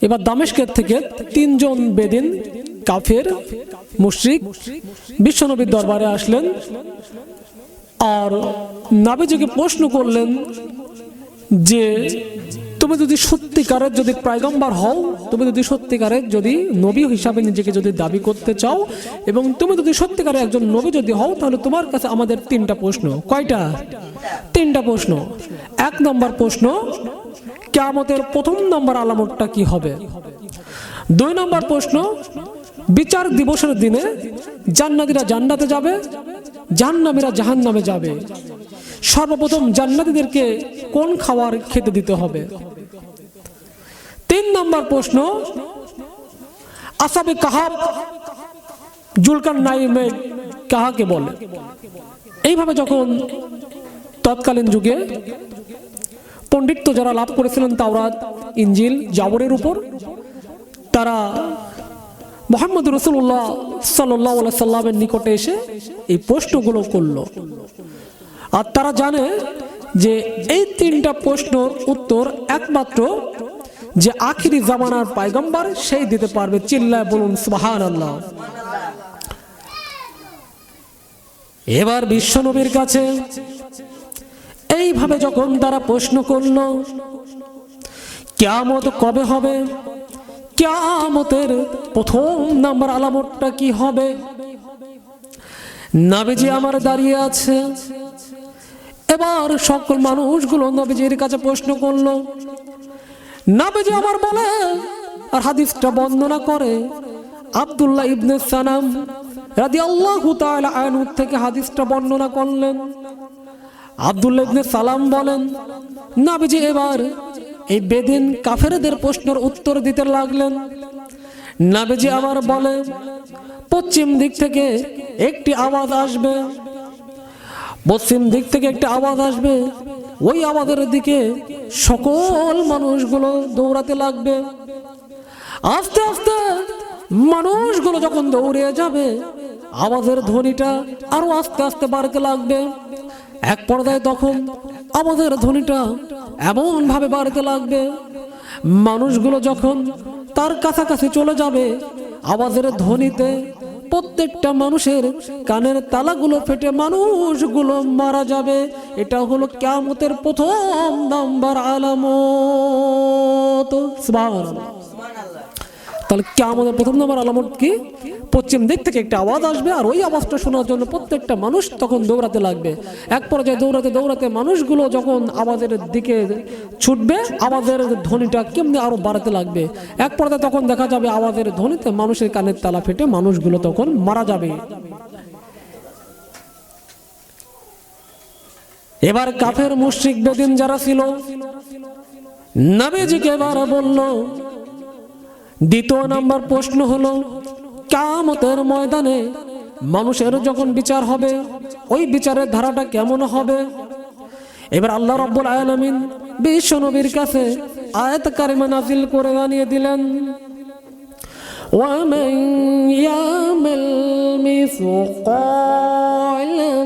এবার দামেস্কের থেকে 3 জন বেদিন কাফের মুশরিক বিশ্বনবীর দরবারে আসলেন আর নবীজিকে প্রশ্ন করলেন যে তুমি যদি সত্যিকারের যদি পয়গম্বর হও, তুমি যদি সত্যিকারের যদি নবী হিসাবে নিজেকে যদি দাবি করতে চাও এবং তুমি যদি সত্যিকারের একজন নবী যদি হও, তাহলে তোমার কাছে আমাদের 3টা প্রশ্ন। কয়টা? 3টা প্রশ্ন। 1 নম্বর প্রশ্ন, কিয়ামতের প্রথম নম্বর আলামতটা কি হবে? 2 নম্বর প্রশ্ন, বিচার দিবসের দিনে জান্নাতীরা জান্নাতে যাবে, জাহান্নামীরা জাহান্নামে যাবে। সর্বপ্রথম জান্নাতীদেরকে কোন খাবার খেতে দিতে হবে? 3 নম্বর প্রশ্ন, আসহাবে কাহাফ জুলকারনাইনে কাহাকে বলে? এইভাবে যখন তৎকালীন যুগে পণ্ডিত্য যারা লাভ করেছিলেন তাওরাত, ইনজিল, জাবরের উপর, তারা মুহাম্মদ রাসূলুল্লাহ সাল্লাল্লাহু আলাইহি সাল্লামের নিকটে এসে এই প্রশ্নগুলো করলো। আর তারা জানে যে এই 3টা প্রশ্নের উত্তর একমাত্র যে আখিরি জামানার পয়গম্বর সেই দিতে পারবে। চিল্লায় বলুন সুবহানাল্লাহ। এবার বিশ্বনবীর কাছে এইভাবে যখন তারা প্রশ্ন করলো কিয়ামত কবে হবে, কিয়ামতের প্রথম নাম্বার আলামতটা কি হবে, নবীজি আমার দাঁড়িয়ে আছে। এবার সকল মানুষগুলো নবীজির কাছে প্রশ্ন করলো। নবীজি আমার বলে আর হাদিসটা বর্ণনা করে আব্দুল্লাহ ইবনে সালাম রাদিয়াল্লাহু তাআলা আনহু থেকে হাদিসটা বর্ণনা করলেন। আব্দুল্লাহ ইবনে সালাম বলেন, নবীজি এবার এই বেদিন কাফেরদের প্রশ্নের উত্তর দিতে লাগলেন। নবীজি আবার বলে, পশ্চিম দিক থেকে একটি আওয়াজ আসবে, পশ্চিম দিক থেকে একটি আওয়াজ আসবে, ওই আওয়াজের দিকে সকল মানুষগুলো দৌড়াতে লাগবে। আস্তে আস্তে মানুষগুলো যখন দৌড়ে যাবে, আওয়াজের ধ্বনিটা আরো আস্তে আস্তে বাড়তে লাগবে। এক পর্যায়ে তখন আওয়াজের ধ্বনিটা এমন ভাবে বাড়তে লাগবে, মানুষগুলো যখন তার কাছাকাছি চলে যাবে, আওয়াজের ধ্বনিতে প্রত্যেকটা মানুষের কানের তালাগুলো ফেটে মানুষগুলো মারা যাবে। এটা হলো কিয়ামতের প্রথম নাম্বার আলামত। সুবহানাল্লাহ। তাহলে কিয়ামতের প্রথম নাম্বার আলামত কি? পশ্চিম দিক থেকে একটা আওয়াজ আসবে আর ওই আওয়াজটা শোনার জন্য প্রত্যেকটা মানুষ তখন দৌড়াতে লাগবে। এক পর্যায়ে দৌড়াতে দৌড়াতে মানুষগুলো যখন আওয়াজের দিকে ছুটবে, আওয়াজের ধ্বনিটা কেমনি আরো বাড়াতে লাগবে। এক পর্যায়ে তখন দেখা যাবে আওয়াজের ধ্বনিতে মানুষের কানের তালা ফেটে মানুষগুলো তখন মারা যাবে। এবার কাফের মুশরিক বেদিন যারা ছিল নবীজিকে এবার বলল, 2 নম্বর প্রশ্ন হলো কিয়ামতের ময়দানে মানুষের যখন বিচার হবে, ওই বিচারের ধারাটা কেমন হবে? এবার আল্লাহ রাব্বুল আলামিন বিশ্ব নবীর কাছে আয়াত কারিমা নাযিল করে জানিয়ে দিলেন, ওয়া মান ইয়ামাল মিসকাল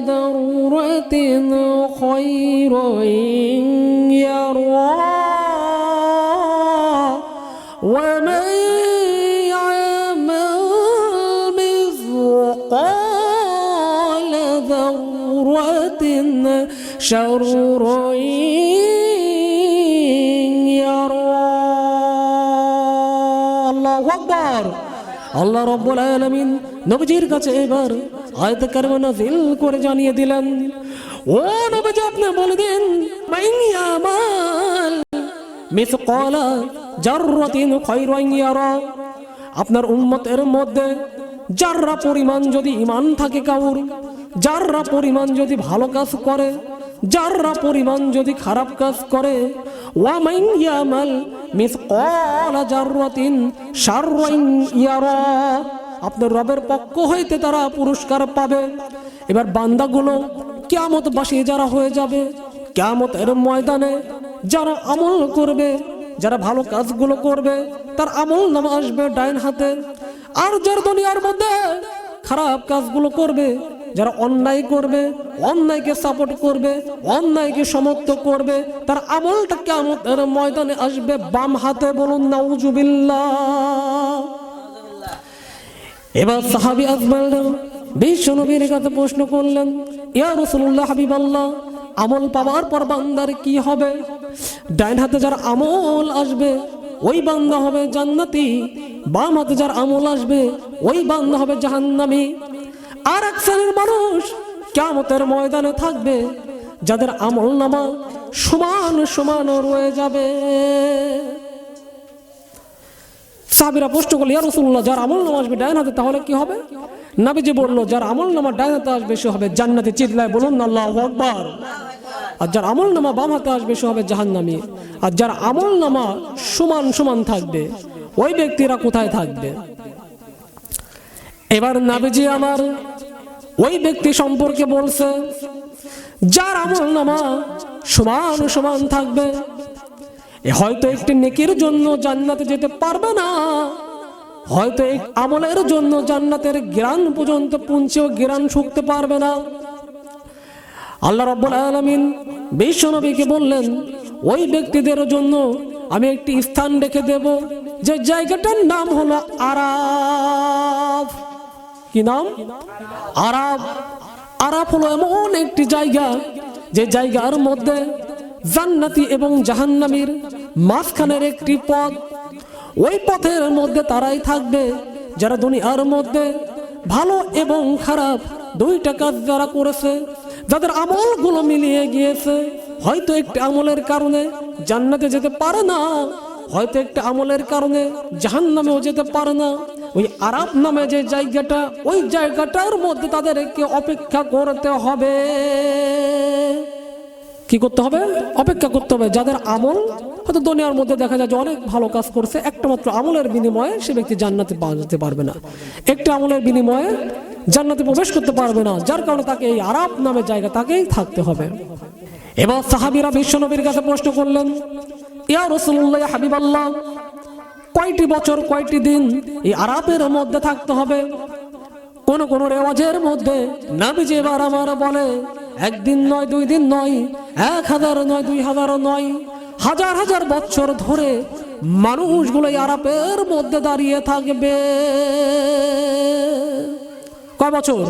যাররাতিন খায়রান ইয়ারা ওয়া মান شرا يرى الله أكبر। আল্লাহ রাব্বুল আলামিন নবীজির কাছে এবার আয়াত কারিমা নাযিল করে জানিয়ে দিলেন, ও নবীজি আপনি বলে দিন, মান ইয়ামাল মিসকালা যাররাতিন খায়রান ইয়ারা, আপনার উম্মতের মধ্যে যাররা পরিমাণ যদি ঈমান থাকে কাউর, যাররা পরিমাণ যদি ভালো কাজ করে, যাররা পরিমাণ যদি খারাপ কাজ করে, ওয়া মান ইয়ামাল মিসকালা যাররাতিন শাররান ইয়ারা, আপনার রবের পক্ষ হইতে তারা পুরস্কার পাবে। এবার বান্দাগুলো কিয়ামতবাসী যারা হয়ে যাবে, কিয়ামতের ময়দানে যারা আমল করবে, যারা ভালো কাজগুলো করবে, তার আমল নামা আসবে ডাইন হাতে। আর যারা দুনিয়ার মধ্যে খারাপ কাজগুলো করবে, যারা অন্যায় করবে, অন্যায়কে সাপোর্ট করবে, অন্যায়কে সমর্থন করবে, তার আমলটা কিয়ামতের ময়দানে আসবে বাম হাতে। বলুন নাউজুবিল্লাহ। এবার সাহাবী আজমাইল বিশ্ব নবীর কাছে প্রশ্ন করলেন, ইয়া রাসূলুল্লাহ হাবিবাল্লাহ, আমল পাওয়ার পর বান্দার কি হবে? ডাইন হাতে যার আমল আসবে ওই বান্দা হবে জান্নাতি, বাম হাতে যার আমল আসবে ওই বান্দা হবে জাহান্নামী। আর এক শ্রেণীর মানুষ কিয়ামতের ময়দানে থাকবে যাদের আমল নামা সমান সমান রয়ে যাবে। সাহাবীরা প্রশ্ন করল, ইয়া রাসূলুল্লাহ, যার আমল নামা আসবে ডাইন হাতে তাহলে কি হবে? নবীজি বলল, যার আমল নামা ডাইন হাতে আসবে সে হবে জান্নাতি। চিল্লায় বলুন আল্লাহু আকবার। আর যার আমল নামা বাম হাতে আসবে সে হবে জাহান্নামী। আর যার আমল নামা সমান সমান থাকবে ওই ব্যক্তিরা কোথায় থাকবে? এবার নবীজি আমার ওই ব্যক্তি সম্পর্কে বলছে, যার আমল নামা সমান সমান থাকবে, হয়তো একটি নেকির জন্য জান্নাতে যেতে পারবে না, হয়তো এক আমলের জন্য জান্নাতের গ্রান পর্যন্ত পৌঁছেও গ্রান শুকতে পারবে না। আল্লাহ রাব্বুল আলামিন বিশ্ব নবীকে বললেন, ওই ব্যক্তিদের জন্য আমি একটি স্থান রেখে দেব, যে জায়গাটার নাম হলো আরাফ। কি নাম? আরাফ। আরাফ হলো এমন একটি জায়গা যে জায়গার মধ্যে জান্নাতি এবং জাহান্নামীর মাঝখানের একটি পথ। ওই পথের মধ্যে তারাই থাকবে যারা দুনিয়ার মধ্যে ভালো এবং খারাপ দুইটা কাজ যারা করেছে, যাদের আমলগুলো মিলিয়ে গিয়েছে। হয়তো একটি আমলের কারণে জান্নাতে যেতে পারে না, হয়তো একটা আমলের কারণে জাহান্নামেও যেতে পারে না। ওই আরাফ নামে যে জায়গাটা, ওই জায়গাটার মধ্যে তাদেরকে অপেক্ষা করতে হবে। কি করতে হবে? অপেক্ষা করতে হবে। যাদের আমল হয়তো দুনিয়ার মধ্যে দেখা যায় যে অনেক ভালো কাজ করছে, একটা মাত্র আমলের বিনিময়ে সে ব্যক্তি জান্নাতে যেতে পারবে না, একটা আমলের বিনিময়ে জান্নাতে প্রবেশ করতে পারবে না, যার কারণে তাকে এই আরাফ নামে জায়গা তাকেই থাকতে হবে। এবার সাহাবীরা বিশ্ব নবীর কাছে প্রশ্ন করলেন, ইয়া রাসূলুল্লাহ ইয়া হাবিবাল্লাহ, কয়টি বছর কয়টি দিন এই আরাফের মধ্যে থাকতে হবে? কোন কোন রেওয়াজের মধ্যে নবীজি এবার আমার বলে, একদিন নয়, 2 দিন নয়, 1000 নয়, 2000 নয়, হাজার হাজার বছর ধরে মানুষগুলো আরাফের মধ্যে দাঁড়িয়ে থাকবে। কয় বছর?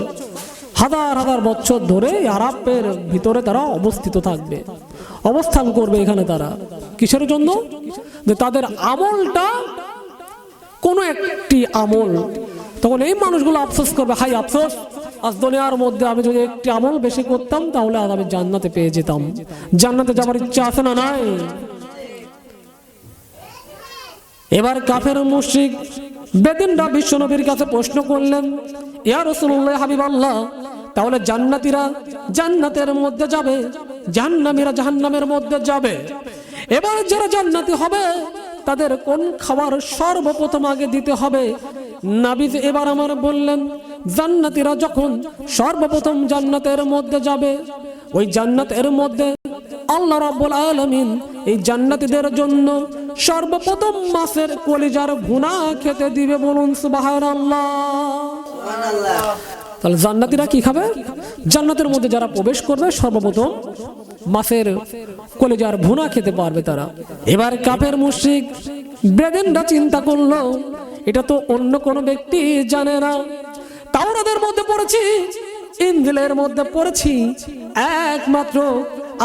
হাজার হাজার বছর ধরে আরাফের ভিতরে তারা অবস্থিত থাকবে, অবস্থান করবে এখানে। তারা কিসের জন্য? যে তাদের আমলটা কোনো একটি আমল। তখন এই মানুষগুলো আফসোস করবে, হাই আফসোস, আজ দুনিয়ার মধ্যে আমি যদি একটি আমল বেশি করতাম তাহলে আজ আমি জান্নাতে পেয়ে যেতাম। জান্নাতে যাবার ইচ্ছা আছে না নাই? এবার কাফের মুশরিক বেদিনরা বিশ্ব নবীর কাছে প্রশ্ন করলেন, ইয়া রাসূলুল্লাহ হাবিবাল্লাহ, তাহলে জান্নাতীরা জান্নাতের মধ্যে যাবে, জাহান্নামীরা জাহান্নামের মধ্যে যাবে। এবার যারা জান্নাতি হবে তাদের কোন খাবার সর্বপ্রথম আগে দিতে হবে? নবী এবার আমার বললেন, জান্নাতীরা যখন সর্বপ্রথম জান্নাতের মধ্যে যাবে, ওই জান্নাতের মধ্যে আল্লাহ রাব্বুল আলামিন এই জান্নাতীদের জন্য সর্বপ্রথম মাছের কলিজার ভুনা খেতে দিবে। বলুন সুবহানাল্লাহ। তাহলে জান্নাতীরা কি খাবে? জান্নাতের মধ্যে যারা প্রবেশ করবে সর্বপ্রথম মাছের কলিজার ভুনা খেতে পারবে তারা। এবার কাফের মুশরিক বেদিনরা চিন্তা করলো, এটা তো অন্য কোনো ব্যক্তি জানে না। তাওরাতের মধ্যে পড়েছি, ইনজিলের মধ্যে পড়েছি, একমাত্র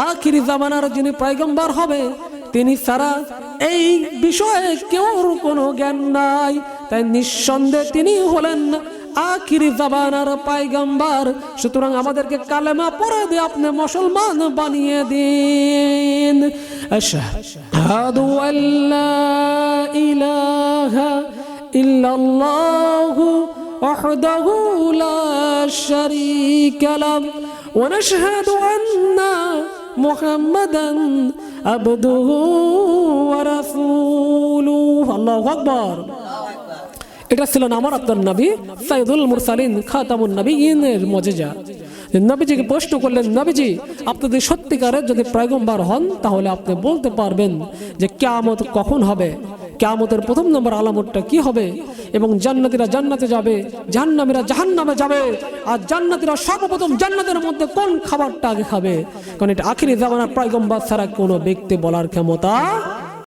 আখিরি জামানার যিনি পয়গম্বর হবে তিনি ছাড়া এই বিষয়ে কেউ কোনো জ্ঞান নাই। তাই নিঃসন্দেহে তিনি হলেন আখিরি জামানার পয়গম্বর। সুতরাং আমাদেরকে কালেমা পড়ে দিয়ে আপনি মুসলমান বানিয়ে দিন। আশহাদু আল্লা ইলাহা ইল্লাল্লাহু ওয়াহদাহু লা শারীকা লাহু ওয়া নাশহাদু আন্না মুহাম্মাদান আবদুহু ওয়া রাসূলুহু। আল্লাহু আকবার। এটা ছিলেন আমার আপনার নবী সাইয়্যিদুল মুরসালিন খাতামুন নবিয়্যিনের মুজিজা। নবীজিকে প্রশ্ন করলেন, নবীজি আপনি যদি সত্যিকারের যদি পয়গম্বর হন তাহলে আপনি বলতে পারবেন যে কিয়ামত কখন হবে, কিয়ামতের প্রথম নম্বর আলামতটা কি হবে? এবং জান্নাতীরা জান্নাতে যাবে, জাহান্নামীরা জাহান্নামে যাবে। আর জান্নাতীরা সর্বপ্রথম জান্নাতের মধ্যে কোন খাবারটা আগে খাবে, কারণ এটা আখিরি জামানার পয়গম্বর ছাড়া কোনো ব্যক্তি বলার ক্ষমতা